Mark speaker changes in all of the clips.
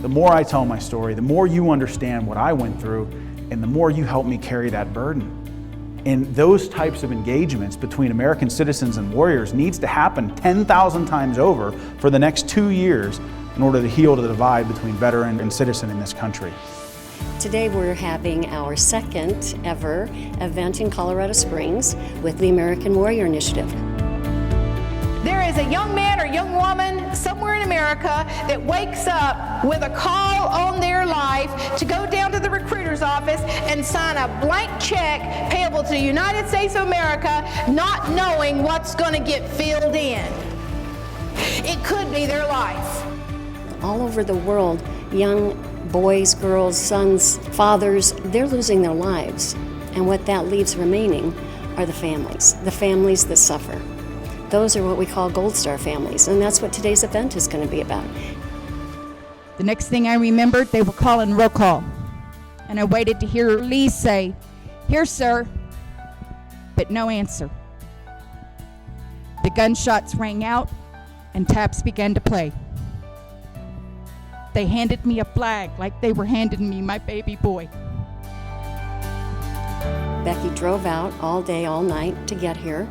Speaker 1: the more I tell my story, the more you understand what I went through, and the more you help me carry that burden. And those types of engagements between American citizens and warriors needs to happen 10,000 times over for the next 2 years in order to heal the divide between veteran and citizen in this country.
Speaker 2: Today we're having our second ever event in Colorado Springs with the American Warrior Initiative.
Speaker 3: There is a young man or young woman somewhere in America that wakes up with a call on their life to go down to the recruiter's office and sign a blank check payable to the United States of America, not knowing what's going to get filled in. It could be their life.
Speaker 2: All over the world, young boys, girls, sons, fathers, they're losing their lives. And what that leaves remaining are the families that suffer. Those are what we call Gold Star families, and that's what today's event is going to be about.
Speaker 4: The next thing I remembered, they were calling roll call. And I waited to hear Lee say, "Here, sir," but no answer. The gunshots rang out and taps began to play. They handed me a flag like they were handing me my baby boy.
Speaker 2: Becky drove out all day, all night to get here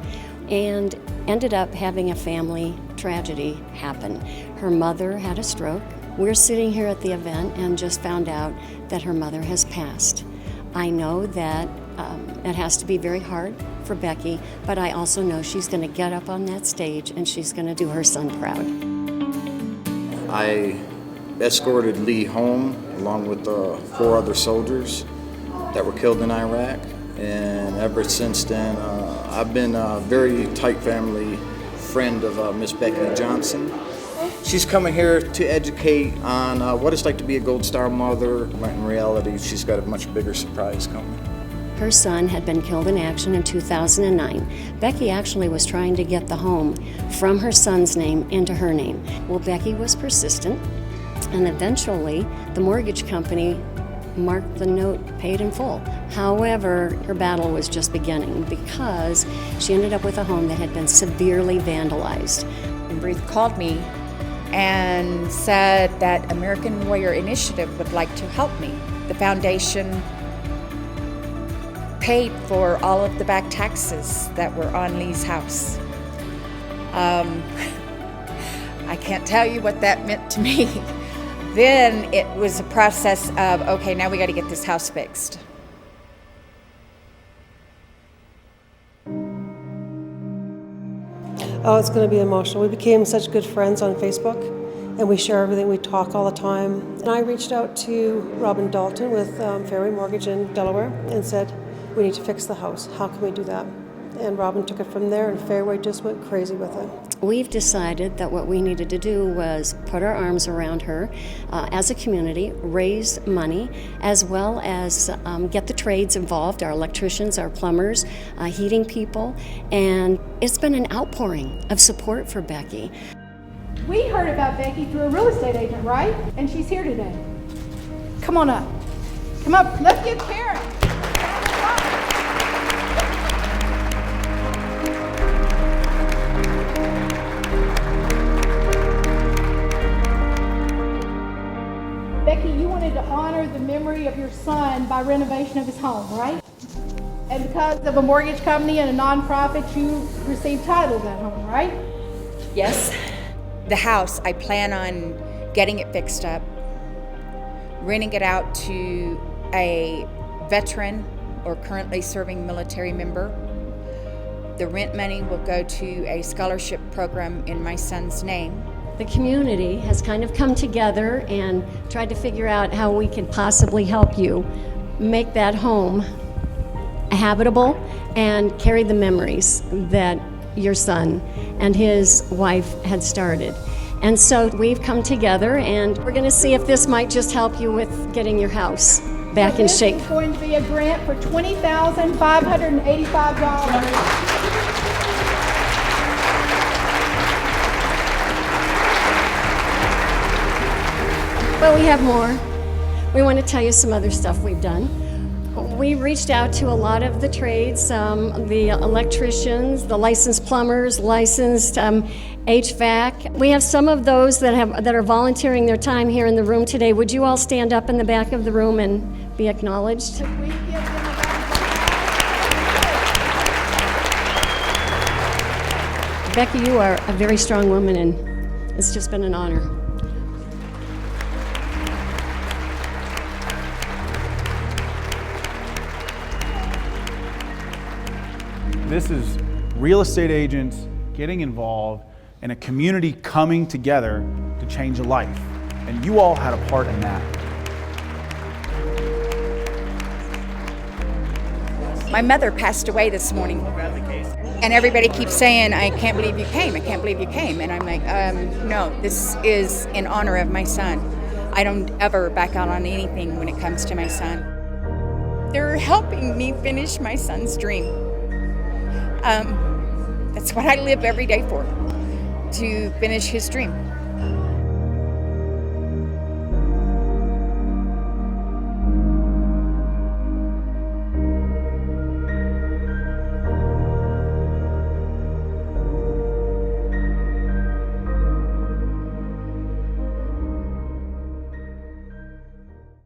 Speaker 2: and ended up having a family tragedy happen. Her mother had a stroke. We're sitting here at the event and just found out that her mother has passed. I know that it has to be very hard for Becky, but I also know she's going to get up on that stage and she's going to do her son proud.
Speaker 5: I escorted Lee home along with 4 other soldiers that were killed in Iraq, and ever since then I've been a very tight family friend of Miss Becky Johnson. She's coming here to educate on what it's like to be a Gold Star mother, but in reality she's got a much bigger surprise coming.
Speaker 2: Her son had been killed in action in 2009. Becky actually was trying to get the home from her son's name into her name. Well, Becky was persistent, and eventually the mortgage company marked the note paid in full. However, her battle was just beginning because she ended up with a home that had been severely vandalized.
Speaker 6: Ruth called me and said that American Warrior Initiative would like to help me. The foundation paid for all of the back taxes that were on Lee's house. I can't tell you what that meant to me. Then it was a process of, okay, now we got to get this house fixed.
Speaker 7: Oh, it's going to be emotional. We became such good friends on Facebook, and we share everything. We talk all the time. And I reached out to Robin Dalton with Fairway Mortgage in Delaware and said, we need to fix the house. How can we do that? And Robin took it from there, and Fairway just went crazy with it.
Speaker 2: We've decided that what we needed to do was put our arms around her as a community, raise money, as well as get the trades involved, our electricians, our plumbers, heating people, and it's been an outpouring of support for Becky.
Speaker 3: We heard about Becky through a real estate agent, right? And she's here today. Come on up. Come up. Let's get Karen. Becky, you wanted to honor the memory of your son by renovation of his home, right? And because of a mortgage company and a nonprofit, you received title to that home, right?
Speaker 6: Yes. The house, I plan on getting it fixed up, renting it out to a veteran or currently serving military member. The rent money will go to a scholarship program in my son's name.
Speaker 2: The community has kind of come together and tried to figure out how we can possibly help you make that home habitable and carry the memories that your son and his wife had started. And so we've come together and we're going to see if this might just help you with getting your house back in shape.
Speaker 3: This is going to be a grant for $20,585.
Speaker 2: Well, we have more. We want to tell you some other stuff we've done. We reached out to a lot of the trades, the electricians, the licensed plumbers, licensed HVAC. We have some of those that are volunteering their time here in the room today. Would you all stand up in the back of the room and be acknowledged? Becky, you are a very strong woman, and it's just been an honor.
Speaker 1: This is real estate agents getting involved and a community coming together to change a life. And you all had a part in that.
Speaker 6: My mother passed away this morning. And everybody keeps saying, I can't believe you came, I can't believe you came. And I'm like, no, this is in honor of my son. I don't ever back out on anything when it comes to my son. They're helping me finish my son's dream. That's what I live every day for, to finish his dream.